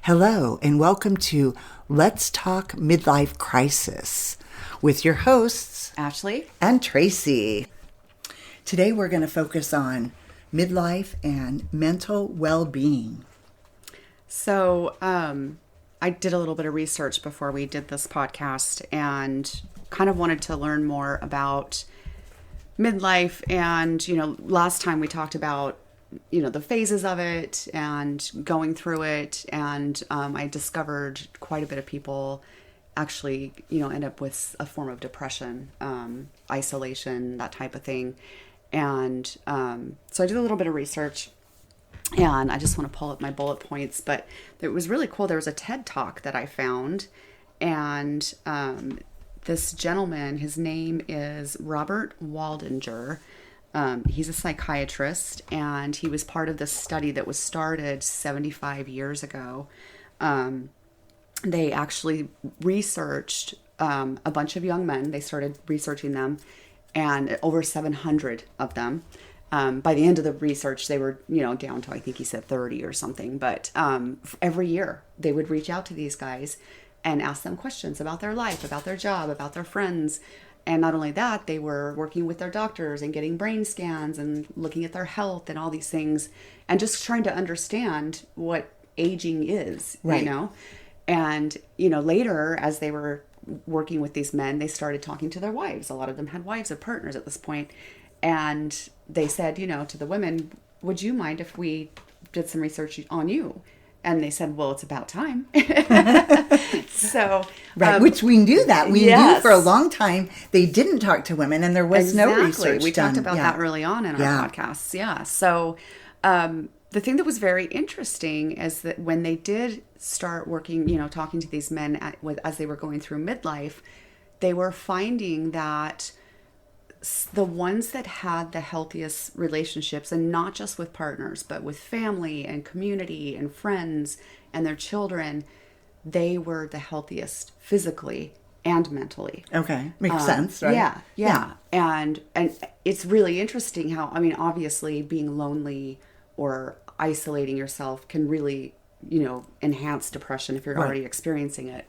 Hello, and welcome to Let's Talk Midlife Crisis with your hosts, Ashley and Tracy. Today we're going to focus on midlife and mental well-being. So, I did a little bit of research before we did this podcast and kind of wanted to learn more about midlife. And, last time we talked about, the phases of it and going through it. And I discovered quite a bit of people actually, end up with a form of depression, isolation, that type of thing. And so I did a little bit of research. And I just want to pull up my bullet points, but it was really cool. There was a TED Talk that I found, and this gentleman, his name is Robert Waldinger. He's a psychiatrist, and he was part of this study that was started 75 years ago. They actually researched a bunch of young men. They started researching them, and over 700 of them. By the end of the research, they were, down to, I think he said 30 or something. But every year they would reach out to these guys and ask them questions about their life, about their job, about their friends. And not only that, they were working with their doctors and getting brain scans and looking at their health and all these things and just trying to understand what aging is, right. And, later as they were working with these men, they started talking to their wives. A lot of them had wives or partners at this point. And they said, to the women, would you mind if we did some research on you? And they said, well, it's about time. So, right, which we knew that. We yes. knew for a long time they didn't talk to women, and there was no research We done. talked about that early on in our podcasts. Yeah. So the thing that was very interesting is that when they did start working, talking to these men as they were going through midlife, they were finding that the ones that had the healthiest relationships, and not just with partners, but with family and community and friends and their children, they were the healthiest physically and mentally. Okay. Makes sense, right? Yeah. And it's really interesting how, obviously being lonely or isolating yourself can really, enhance depression if you're already experiencing it.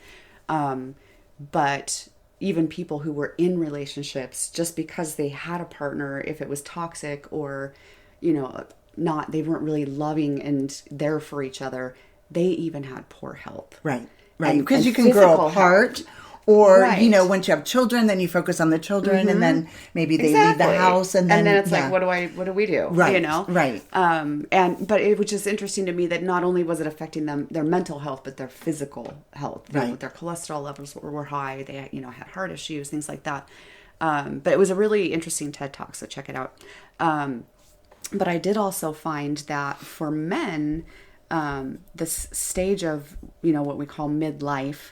But even people who were in relationships, just because they had a partner, if it was toxic or, not, they weren't really loving and there for each other, they even had poor health. Right. Because you can grow apart. Health. Or, once you have children, then you focus on the children, and then maybe they leave the house, and then it's like, what do we do? Right. Right. But it was just interesting to me that not only was it affecting them, their mental health, but their physical health. Right. Their cholesterol levels were high. They, had heart issues, things like that. But it was a really interesting TED Talk, so check it out. But I did also find that for men, this stage of, what we call midlife,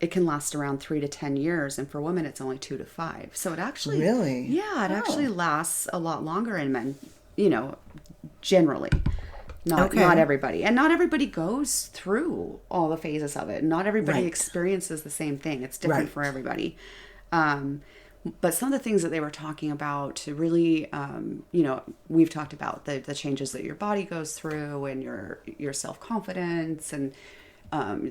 it can last around 3 to 10 years. And for women, it's only 2 to 5. So it actually, really, actually lasts a lot longer in men, generally, not everybody. And not everybody goes through all the phases of it. Not everybody experiences the same thing. It's different for everybody. But some of the things that they were talking about to really, we've talked about the changes that your body goes through and your self-confidence and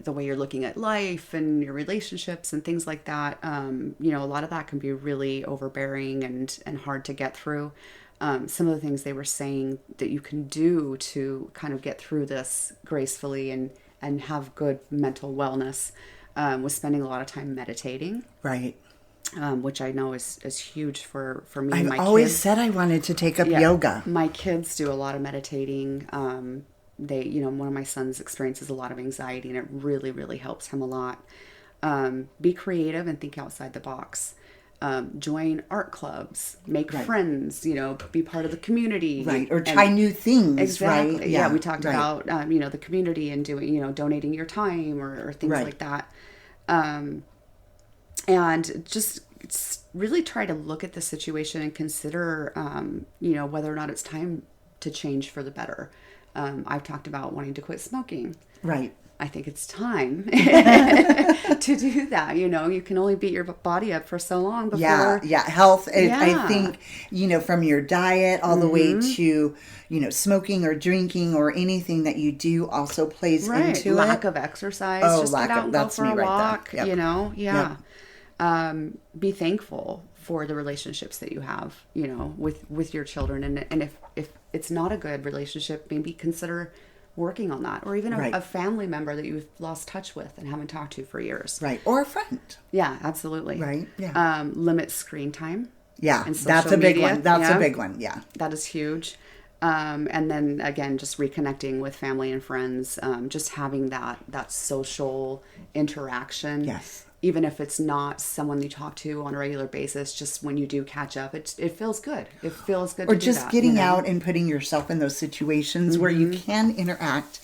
the way you're looking at life and your relationships and things like that. A lot of that can be really overbearing and hard to get through. Some of the things they were saying that you can do to kind of get through this gracefully and have good mental wellness was spending a lot of time meditating. Right. Which I know is huge for me. I've always said I wanted to take up yoga. My kids do a lot of meditating. They, one of my sons experiences a lot of anxiety, and it really, really helps him a lot. Be creative and think outside the box. Join art clubs, make friends, be part of the community. Right. Or try new things. Exactly. Right. Yeah. We talked about, the community and doing, donating your time or things like that. And just really try to look at the situation and consider, whether or not it's time to change for the better. I've talked about wanting to quit smoking. Right. I think it's time to do that. You can only beat your body up for so long before. Yeah. Health. I think, from your diet all the way to, smoking or drinking or anything that you do also plays into lack it. of exercise. Oh, just get out and go for a walk, Yep. Yeah. Yep. Be thankful for the relationships that you have, with your children. And if it's not a good relationship, maybe consider working on that, or even a family member that you've lost touch with and haven't talked to for years. Right. Or a friend. Yeah, absolutely. Right. Yeah. Limit screen time. Yeah. And That's a big media. one. That's a big one. Yeah. That is huge. And then again, just reconnecting with family and friends, just having that social interaction. Yes. Even if it's not someone you talk to on a regular basis, just when you do catch up, it feels good. It feels good. Or to do just that, getting out and putting yourself in those situations where you can interact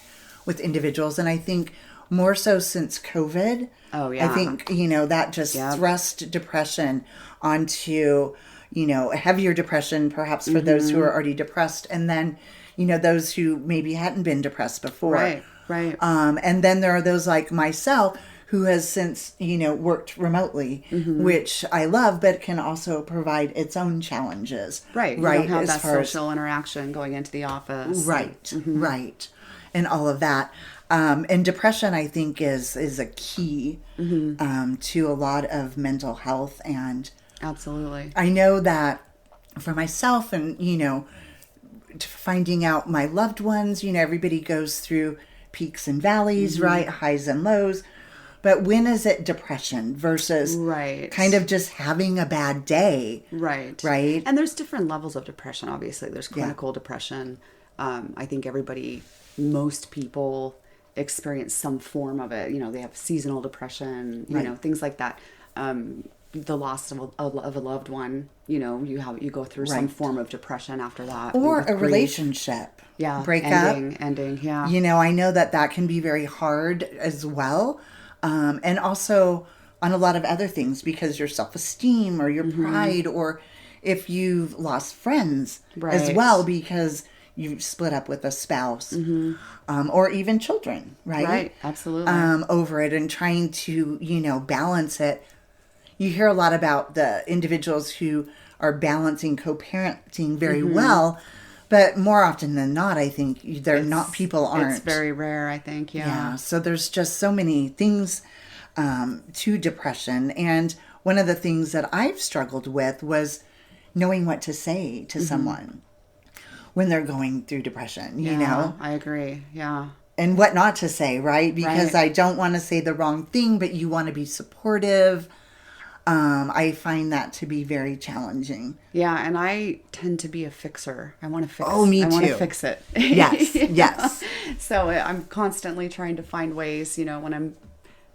with individuals. And I think more so since COVID. Oh, yeah. I think, that just thrust depression onto, heavier depression, perhaps for those who are already depressed. And then, those who maybe hadn't been depressed before. Right. And then there are those like myself who has since, worked remotely, which I love, but can also provide its own challenges. Right. You don't have that social interaction going into the office. Right. Right. And all of that. And depression, I think, is a key to a lot of mental health. And absolutely. I know that for myself and, finding out my loved ones, everybody goes through peaks and valleys, right? Highs and lows. But when is it depression versus kind of just having a bad day? Right. Right. And there's different levels of depression, obviously. There's clinical depression. I think most people experience some form of it. They have seasonal depression, things like that. The loss of a loved one, you go through some form of depression after that. Or a relationship. Yeah. Breakup. Ending, yeah. I know that can be very hard as well. And also on a lot of other things because your self-esteem or your pride, or if you've lost friends as well because you split up with a spouse, or even children, right? Right, absolutely. Over it and trying to, balance it. You hear a lot about the individuals who are balancing co-parenting very well, but more often than not, I think people aren't. It's very rare, I think, Yeah, so there's just so many things to depression. And one of the things that I've struggled with was knowing what to say to someone when they're going through depression, you know? I agree, yeah. And what not to say, right? Because I don't want to say the wrong thing, but you want to be supportive. I find that to be very challenging. Yeah, and I tend to be a fixer. I want to fix. Oh, me too. I want to fix it. Yes, yes. So I'm constantly trying to find ways, when I'm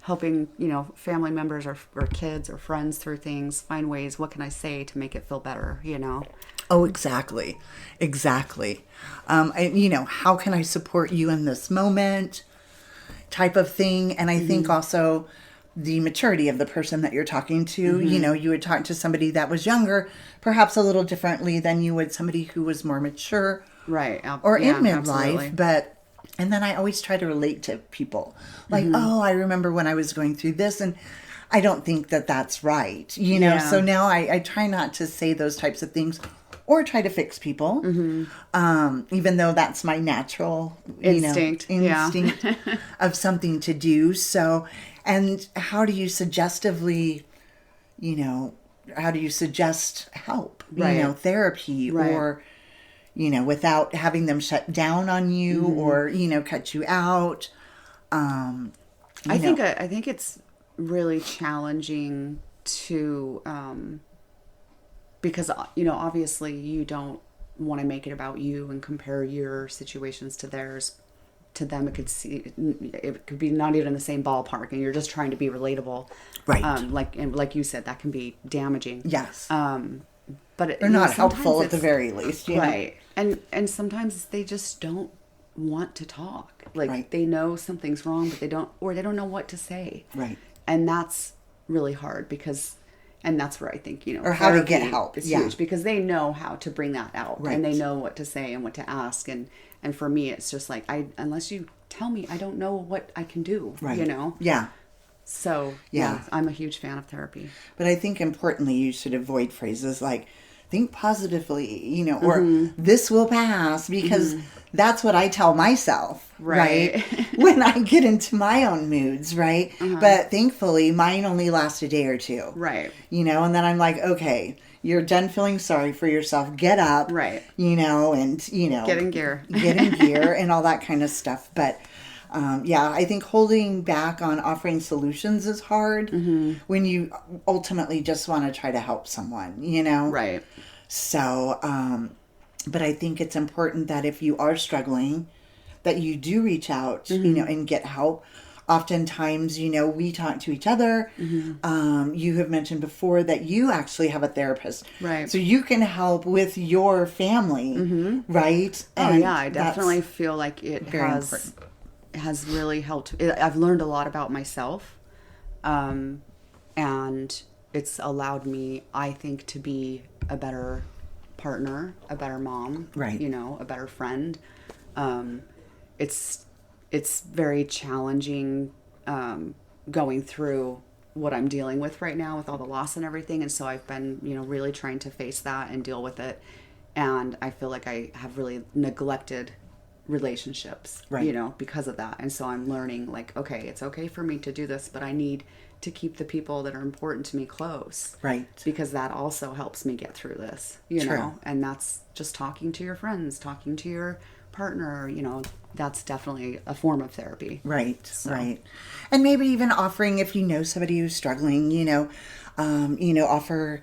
helping, family members or kids or friends through things, find ways, what can I say to make it feel better, Oh, exactly. Exactly. How can I support you in this moment type of thing? And I think also the maturity of the person that you're talking to, you would talk to somebody that was younger, perhaps a little differently than you would somebody who was more mature. Right. Or in midlife. Absolutely. And then I always try to relate to people. Like, I remember when I was going through this and I don't think that that's right. So now I try not to say those types of things or try to fix people. Even though that's my natural instinct of something to do. So, and how do you suggest help? Therapy or, without having them shut down on you or, cut you out. I think it's really challenging to, because, obviously you don't want to make it about you and compare your situations to theirs. To them, it could be not even in the same ballpark, and you're just trying to be relatable, right? Like you said, that can be damaging. Yes. But they're not helpful at the very least, right? And sometimes they just don't want to talk. They know something's wrong, but they don't know what to say. Right. And that's really hard because And that's where I think, or how to get therapy help. is huge, because they know how to bring that out, Right. and they know what to say and what to ask. And for me, it's just like, unless you tell me, I don't know what I can do, Right. Yeah. So, yeah, I'm a huge fan of therapy. But I think importantly, you should avoid phrases like, think positively, or this will pass, because that's what I tell myself, right? When I get into my own moods, right? But thankfully, mine only last a day or two. Right. And then I'm like, okay, you're done feeling sorry for yourself. Get up. Right. And, Get in gear. Get in gear and all that kind of stuff. But, I think holding back on offering solutions is hard when you ultimately just want to try to help someone, Right. So, but I think it's important that if you are struggling, that you do reach out, and get help. Oftentimes, we talk to each other. You have mentioned before that you actually have a therapist. Right. So you can help with your family, right? Oh, yeah. I definitely feel like it has really helped. I've learned a lot about myself. And it's allowed me, I think, to be a better partner, a better mom, right? A better friend. It's very challenging going through what I'm dealing with right now with all the loss and everything, and so I've been really trying to face that and deal with it. And I feel like I have really neglected relationships, right? Because of that. And so I'm learning, like, okay, it's okay for me to do this, but I need to keep the people that are important to me close, right? Because that also helps me get through this, know. And that's just talking to your friends, talking to your partner, that's definitely a form of therapy, right? Right. And maybe even offering, if you know somebody who's struggling, offer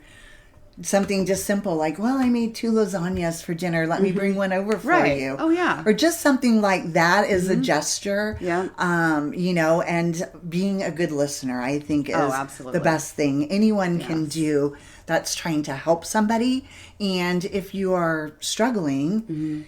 something just simple like, well, I made 2 lasagnas for dinner. Let me bring one over for you. Oh, yeah. Or just something like that is a gesture. Yeah. And being a good listener, I think, is absolutely the best thing anyone can do that's trying to help somebody. And if you are struggling,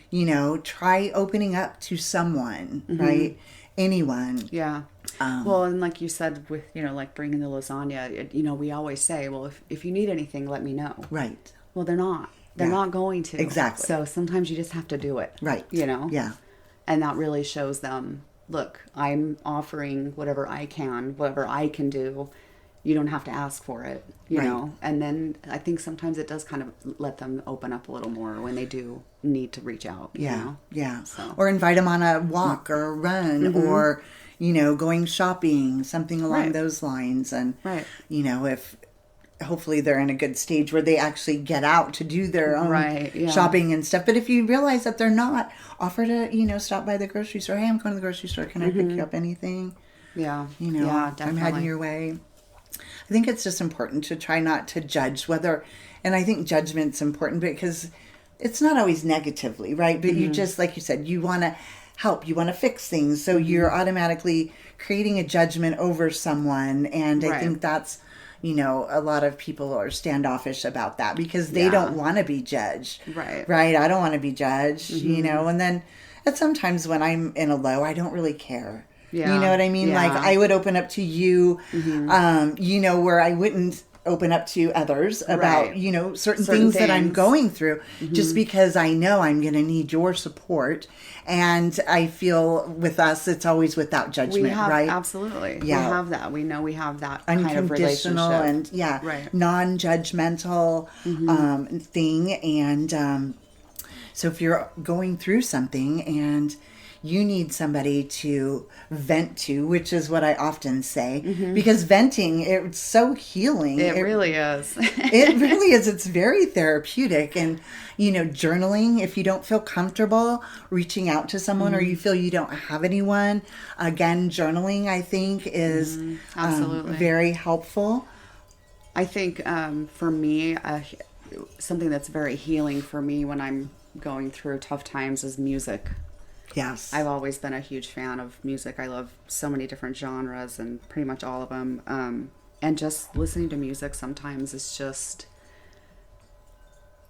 try opening up to someone, right? Anyone. Yeah. Well, and like you said, with, like bringing the lasagna, we always say, well, if you need anything, let me know. Right. Well, they're not. They're not going to. Exactly. So sometimes you just have to do it. Right. Yeah. And that really shows them, look, I'm offering whatever I can do. You don't have to ask for it, you know. And then I think sometimes it does kind of let them open up a little more when they do need to reach out. You know? Yeah. So. Or invite them on a walk or a run or, going shopping, something along those lines. And, if hopefully they're in a good stage where they actually get out to do their own shopping and stuff. But if you realize that they're not, offer to, stop by the grocery store. Hey, I'm going to the grocery store. Can I pick you up anything? Yeah. Definitely. I'm heading your way. I think it's just important to try not to judge and I think judgment's important because it's not always negatively, right? But you just, like you said, you want to help, you want to fix things. So you're automatically creating a judgment over someone. And I think that's, a lot of people are standoffish about that because they don't want to be judged. Right. Right. I don't want to be judged, and then at sometimes when I'm in a low, I don't really care. Yeah. You know what I mean? Yeah. Like I would open up to you, where I wouldn't open up to others about, certain things that I'm going through just because I know I'm going to need your support. And I feel with us, it's always without judgment, right? Absolutely. Yeah. We have that. We know we have that kind of Unconditional relationship. and non-judgmental thing. And so if you're going through something and you need somebody to vent to, which is what I often say, because venting, it's so healing. It really is. It really is. It's very therapeutic. And, journaling, if you don't feel comfortable reaching out to someone or you feel you don't have anyone, again, journaling, I think, is absolutely very helpful. I think for me, something that's very healing for me when I'm going through tough times is music. Yes. I've always been a huge fan of music. I love so many different genres and pretty much all of them. And just listening to music sometimes is just,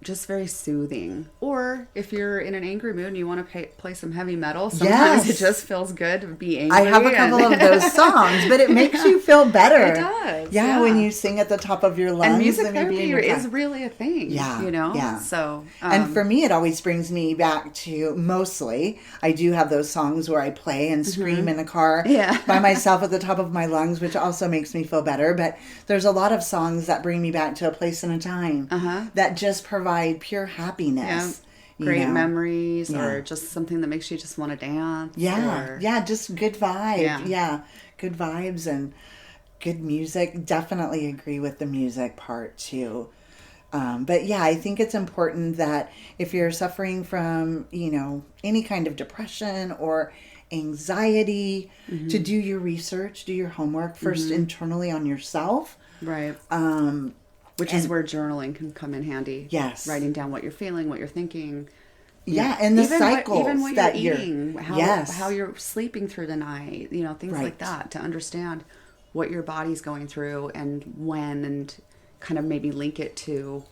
just very soothing. Or if you're in an angry mood and you want to play some heavy metal, sometimes it just feels good to be angry. I have a couple of those songs, but it makes you feel better. It does. Yeah, when you sing at the top of your lungs. And music therapy is really a thing. Yeah. You know? Yeah. So, and for me, it always brings me back to, mostly, I do have those songs where I play and scream in the car by myself at the top of my lungs, which also makes me feel better. But there's a lot of songs that bring me back to a place and a time that just provide pure happiness. Great memories, or just something that makes you just want to dance. Just good vibes. Good vibes and good music. Definitely agree with the music part too. But yeah, I think it's important that if you're suffering from, any kind of depression or anxiety, to do your research, do your homework first internally on yourself. Right. Which is where journaling can come in handy. Yes. Writing down what you're feeling, what you're thinking. Yeah, and the cycles even what that you're eating, you're... how you're sleeping through the night, things like that, to understand what your body's going through and when, and kind of maybe link it to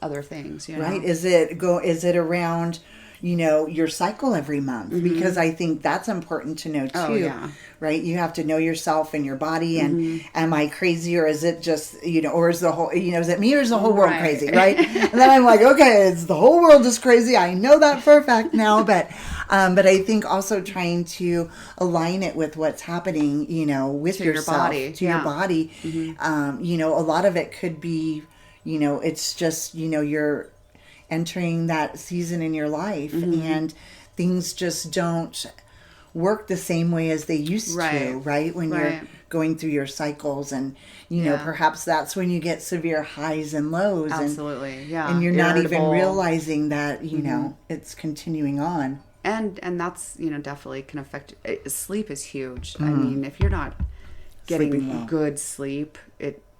other things. Right. Is it around your cycle every month? Because I think that's important to know too. Right? You have to know yourself and your body, and am I crazy, or is it just, or is the whole, is it me, or is the whole world crazy, right? And then I'm like, okay, it's the whole world is crazy. I know that for a fact now, but I think also trying to align it with what's happening, with to yourself, your body. your body. A lot of it could be, it's just, you're entering that season in your life and things just don't work the same way as they used to, right? When you're going through your cycles, and perhaps that's when you get severe highs and lows. Absolutely. And you're not even realizing that, it's continuing on. And that's, definitely can affect, sleep is huge. I mean, if you're not getting good sleep,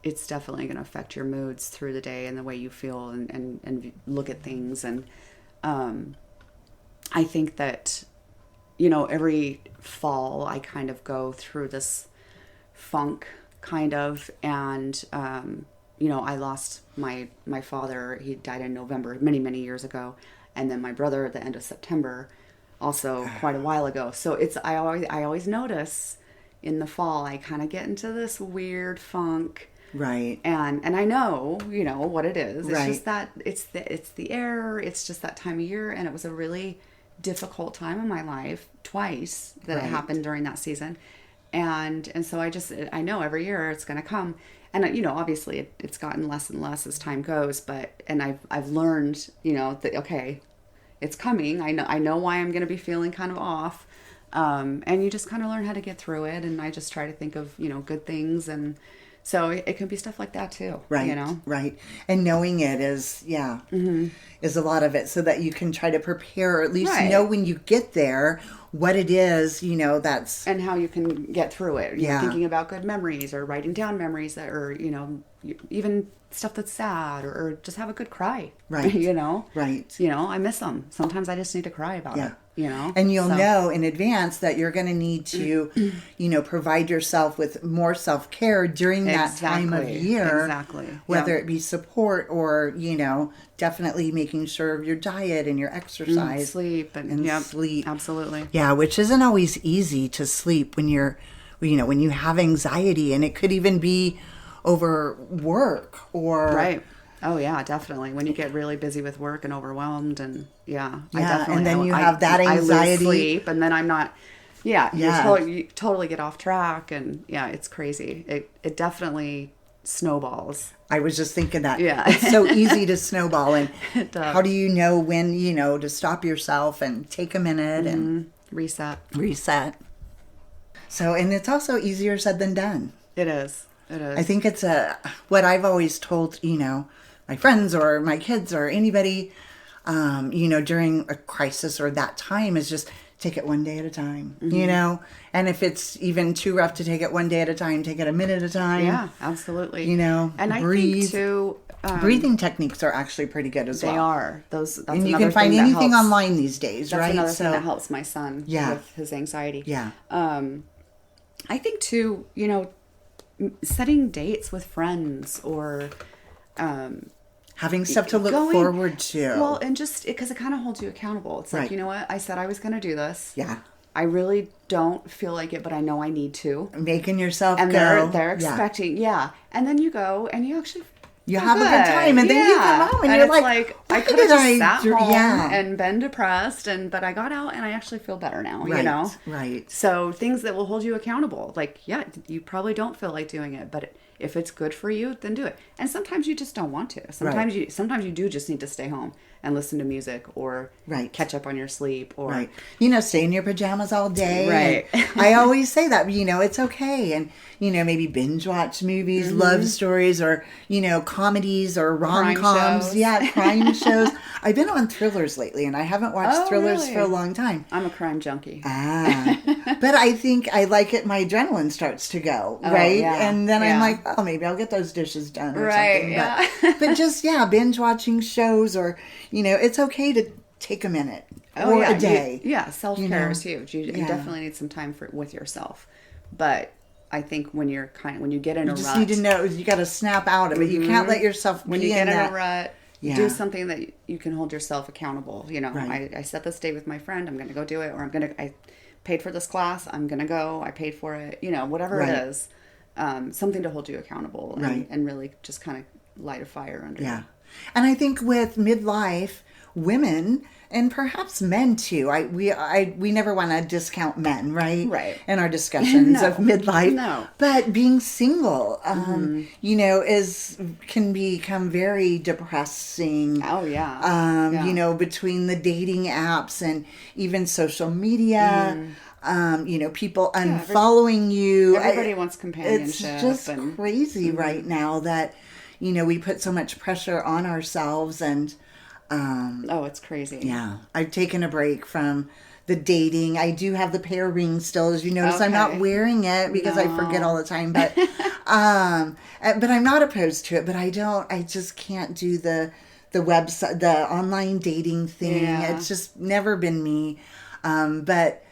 it's definitely going to affect your moods through the day and the way you feel and look at things. And I think that, every fall I kind of go through this funk kind of, and, I lost my father. He died in November, many, many years ago. And then my brother at the end of September, also quite a while ago. So I always notice in the fall, I kind of get into this weird funk. Right. And I know, what it is. It's just that it's the air. It's just that time of year. And it was a really difficult time in my life, twice that it happened during that season. And so I know every year it's going to come. And, obviously it's gotten less and less as time goes, and I've learned, that, okay, it's coming. I know why I'm going to be feeling kind of off. And you just kind of learn how to get through it. And I just try to think of, good things. And so it can be stuff like that too. Right. Right. And knowing it is, is a lot of it, so that you can try to prepare, or at least know when you get there what it is, that's... And how you can get through it. Thinking about good memories, or writing down memories that are, even stuff that's sad, or just have a good cry. Right. Right. I miss them. Sometimes I just need to cry about it. And you'll know in advance that you're going to need to, provide yourself with more self-care during that time of year. Exactly. Whether it be support, or, definitely making sure of your diet and your exercise. Sleep. And sleep. Absolutely. Yeah, which isn't always easy to sleep when you're, when you have anxiety, and it could even be over work or... Right. Oh yeah, definitely. When you get really busy with work and overwhelmed, and I definitely. And then you have that anxiety. I lose sleep, and then I'm not. You totally get off track, and it's crazy. It definitely snowballs. I was just thinking that. Yeah, it's so easy to snowball, and it does. How do you know when to stop yourself and take a minute and reset? So, and it's also easier said than done. It is. I think it's what I've always told my friends or my kids or anybody, during a crisis or that time, is just take it one day at a time, and if it's even too rough to take it one day at a time, take it a minute at a time. Yeah, absolutely. And breathe. I think too, breathing techniques are actually pretty good as well. They are. That's and you can find anything online these days, right? That's another thing that helps my son with his anxiety. Yeah. I think too, setting dates with friends, or Having stuff to look forward to. Well, and just because it kind of holds you accountable. It's like, you know what? I said I was going to do this. Yeah. I really don't feel like it, but I know I need to. Making yourself and go. They're expecting, and then you go and you actually have a good time, and then you come home and you're like, I could have just sat home and been depressed, but I got out and I actually feel better now, you know? Right. So things that will hold you accountable, like, you probably don't feel like doing it, but if it's good for you, then do it. And sometimes you just don't want to. Sometimes you do just need to stay home and listen to music or catch up on your sleep or stay in your pajamas all day. Right. I always say that, it's okay. And, maybe binge watch movies, love stories, or, comedies or rom-coms. Crime shows. I've been on thrillers lately, and I haven't watched thrillers for a long time. I'm a crime junkie. But I think I like it. My adrenaline starts to go, right? Yeah. And then I'm like, oh, maybe I'll get those dishes done or something. Yeah. But just, binge watching shows or, it's okay to take a minute or a day. Self-care is huge. You definitely need some time with yourself. But I think when you get in a rut, you just need to know you got to snap out of it. You can't let yourself when you get in a rut. Yeah. Do something that you can hold yourself accountable. I set this date with my friend. I'm going to go do it, or I paid for this class. I'm going to go. I paid for it. Whatever it is, something to hold you accountable and really just kind of light a fire under. Yeah, and I think with midlife, women and perhaps men too. We never want to discount men, right? Right. In our discussions of midlife. No. But being single, can become very depressing. Oh yeah. Between the dating apps and even social media. People unfollowing you. Everybody wants companionship. It's just crazy right now that, we put so much pressure on ourselves and. It's crazy. Yeah. I've taken a break from the dating. I do have the pear ring still, as you notice. Okay. I'm not wearing it because I forget all the time, but I'm not opposed to it, but I just can't do the website, the online dating thing. Yeah. It's just never been me. But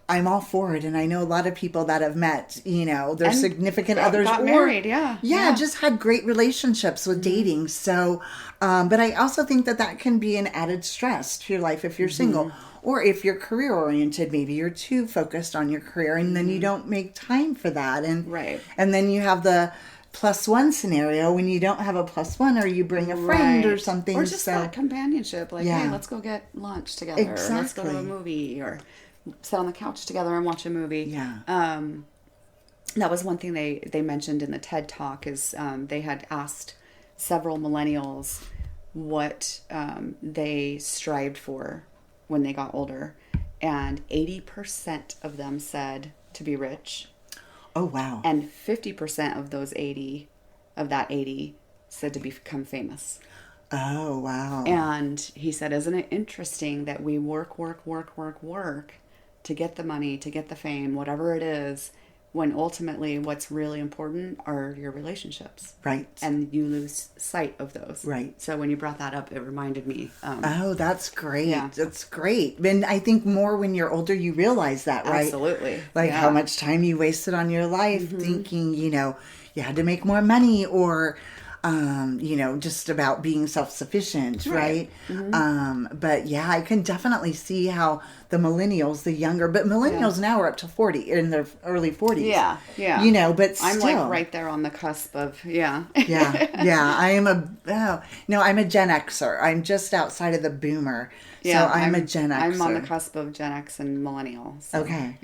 I'm all for it, and I know a lot of people that have met, their significant others got married, just had great relationships with dating. So, but I also think that can be an added stress to your life if you're single, or if you're career oriented. Maybe you're too focused on your career, and then you don't make time for that, and and then you have the +1 scenario when you don't have a +1, or you bring a friend or something, or just that companionship, like hey, let's go get lunch together, or let's go to a movie, or sit on the couch together and watch a movie. Yeah. That was one thing they mentioned in the TED Talk is they had asked several millennials what they strived for when they got older, and 80% of them said to be rich. Oh wow! And 50% of those 80 said to become famous. Oh wow! And he said, "Isn't it interesting that we work to get the money, to get the fame, whatever it is, when ultimately what's really important are your relationships." Right. And you lose sight of those. Right. So when you brought that up, it reminded me. That's great. Yeah. That's great. And I think more when you're older, you realize that, right? Absolutely. Like how much time you wasted on your life thinking, you had to make more money, or just about being self-sufficient, right? But yeah, I can definitely see how the millennials, the younger, but millennials now are up to 40, in their early 40s. Yeah. But still. I'm like right there on the cusp of, Yeah. I'm a Gen Xer. I'm just outside of the boomer. Yeah, so I'm a Gen Xer. I'm on the cusp of Gen X and millennial. So, okay.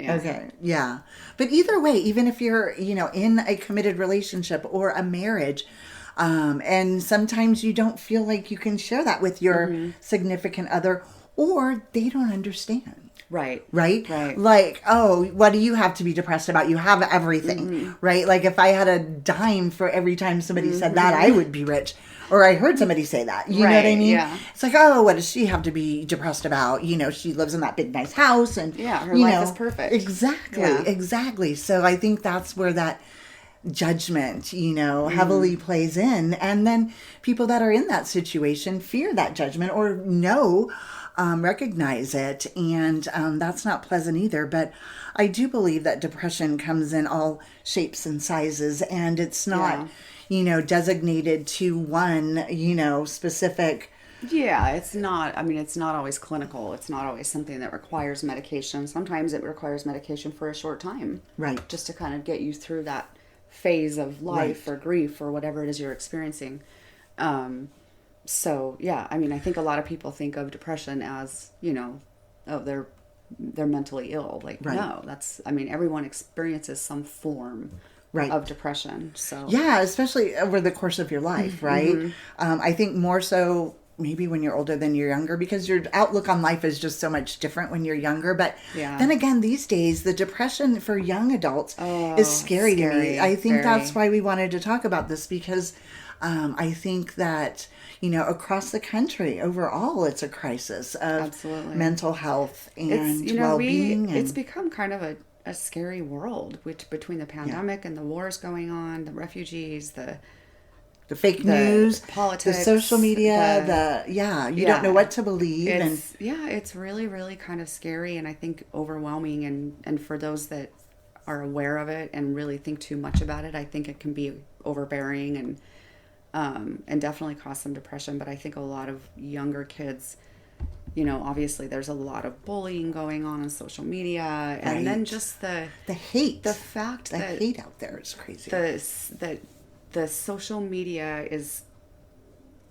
Yeah. But either way, even if you're, in a committed relationship or a marriage, and sometimes you don't feel like you can share that with your significant other, or they don't understand. Right. Like, oh, what do you have to be depressed about? You have everything, right? Like if I had a dime for every time somebody said that, I would be rich. Or I heard somebody say that. You know what I mean? Yeah. It's like, oh, what does she have to be depressed about? She lives in that big, nice house. And, her life is perfect. Exactly. So I think that's where that judgment, heavily plays in. And then people that are in that situation fear that judgment or recognize it. And that's not pleasant either. But I do believe that depression comes in all shapes and sizes. And it's not, designated to one, specific. Yeah, it's not, I mean, it's not always clinical. It's not always something that requires medication. Sometimes it requires medication for a short time. Right. Just to kind of get you through that phase of life or grief or whatever it is you're experiencing. So, yeah, I mean, I think a lot of people think of depression as, oh, they're mentally ill. Like, no, everyone experiences some form of depression. So yeah, especially over the course of your life, right? I think more so maybe when you're older than you're younger, because your outlook on life is just so much different when you're younger. But then again, these days, the depression for young adults is scary to me. I think that's why we wanted to talk about this, because I think that, across the country, overall, it's a crisis of mental health and well-being. It's become kind of a scary world, which between the pandemic and the wars going on, the refugees, the fake news, politics, the social media, you don't know what to believe. It's really, really kind of scary, and I think overwhelming. And for those that are aware of it and really think too much about it, I think it can be overbearing and definitely cause some depression. But I think a lot of younger kids, obviously there's a lot of bullying going on social media, and then just the hate, the fact that hate out there is crazy. The social media is,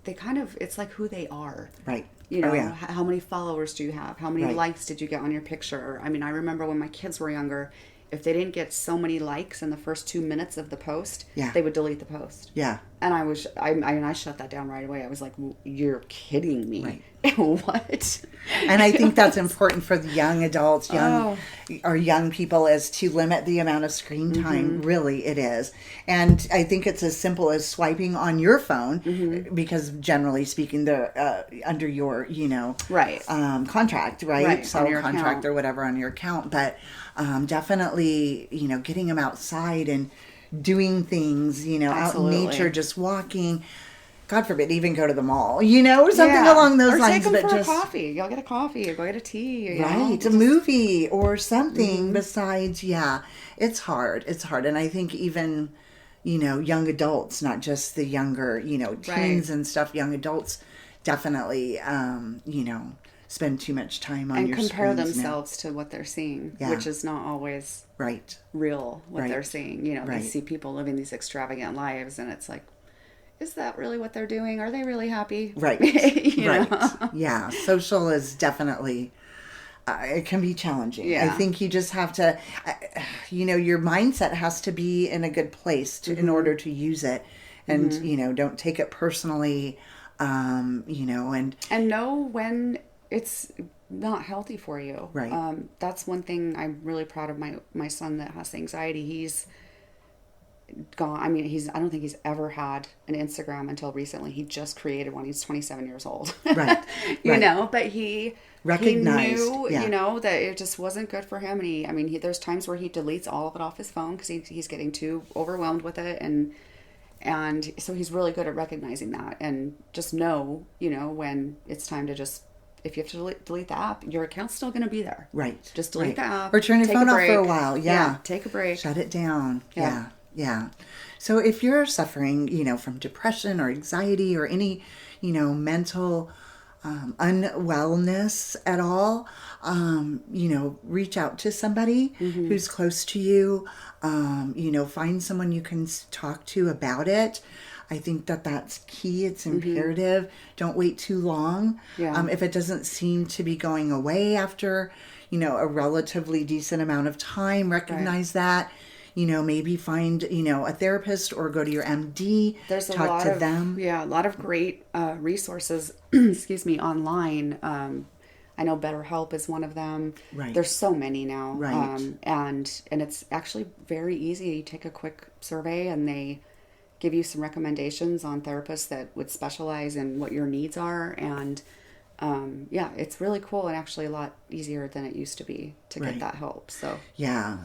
it's like who they are. Right. How many followers do you have? How many likes did you get on your picture? I mean, I remember when my kids were younger, if they didn't get so many likes in the first 2 minutes of the post, they would delete the post. Yeah. And I shut that down right away. I was like, you're kidding me. Right. What? And I think that's important for the young adults, young people, is to limit the amount of screen time. Really, it is. And I think it's as simple as swiping on your phone, because generally speaking, they're under your, contract, right? So contract account. Or whatever on your account. But definitely, getting them outside and doing things, out in nature, just walking. God forbid, even go to the mall, something along those lines. Or take them for a coffee. Go get a coffee or go get a tea. Right, a movie or something besides, it's hard. It's hard. And I think even, young adults, not just the younger, teens and stuff, young adults definitely, spend too much time on your screens. And compare themselves to what they're seeing, which is not always real, what they're seeing. They see people living these extravagant lives, and it's like, is that really what they're doing? Are they really happy? Right. Right. Yeah. Social is definitely, it can be challenging. Yeah. I think you just have to, your mindset has to be in a good place in order to use it. And, don't take it personally, and know when it's not healthy for you. Right. That's one thing I'm really proud of my son that has anxiety. He's gone. I mean, I don't think he's ever had an Instagram until recently. He just created one. He's 27 years old. Right. But he recognized, he knew, that it just wasn't good for him. And there's times where he deletes all of it off his phone because he's getting too overwhelmed with it. And so he's really good at recognizing that, and just know, when it's time to just, if you have to delete the app, your account's still going to be there. Right. Just delete the app. Or turn your phone off for a while. Yeah. Take a break. Shut it down. Yeah. So if you're suffering, from depression or anxiety or any, mental unwellness at all, reach out to somebody who's close to you, find someone you can talk to about it. I think that's key. It's imperative. Don't wait too long. Yeah. If it doesn't seem to be going away after, a relatively decent amount of time, recognize that. Maybe find, a therapist or go to your MD. There's talk to them. Yeah, a lot of great resources, online. I know BetterHelp is one of them. Right. There's so many now. Right. And it's actually very easy. You take a quick survey and they give you some recommendations on therapists that would specialize in what your needs are. And it's really cool and actually a lot easier than it used to be to get that help. So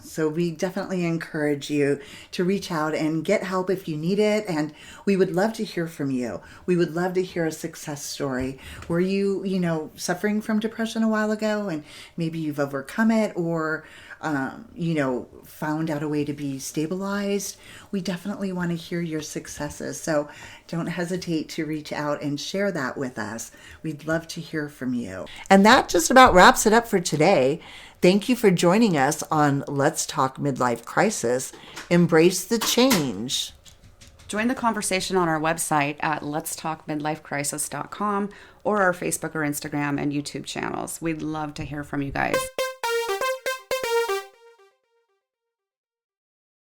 so we definitely encourage you to reach out and get help if you need it. And we would love to hear from you. We would love to hear a success story. Were you, suffering from depression a while ago and maybe you've overcome it, or found out a way to be stabilized. We definitely want to hear your successes. So don't hesitate to reach out and share that with us. We'd love to hear from you. And that just about wraps it up for today. Thank you for joining us on Let's Talk Midlife Crisis. Embrace the change. Join the conversation on our website at letstalkmidlifecrisis.com or our Facebook or Instagram and YouTube channels. We'd love to hear from you guys.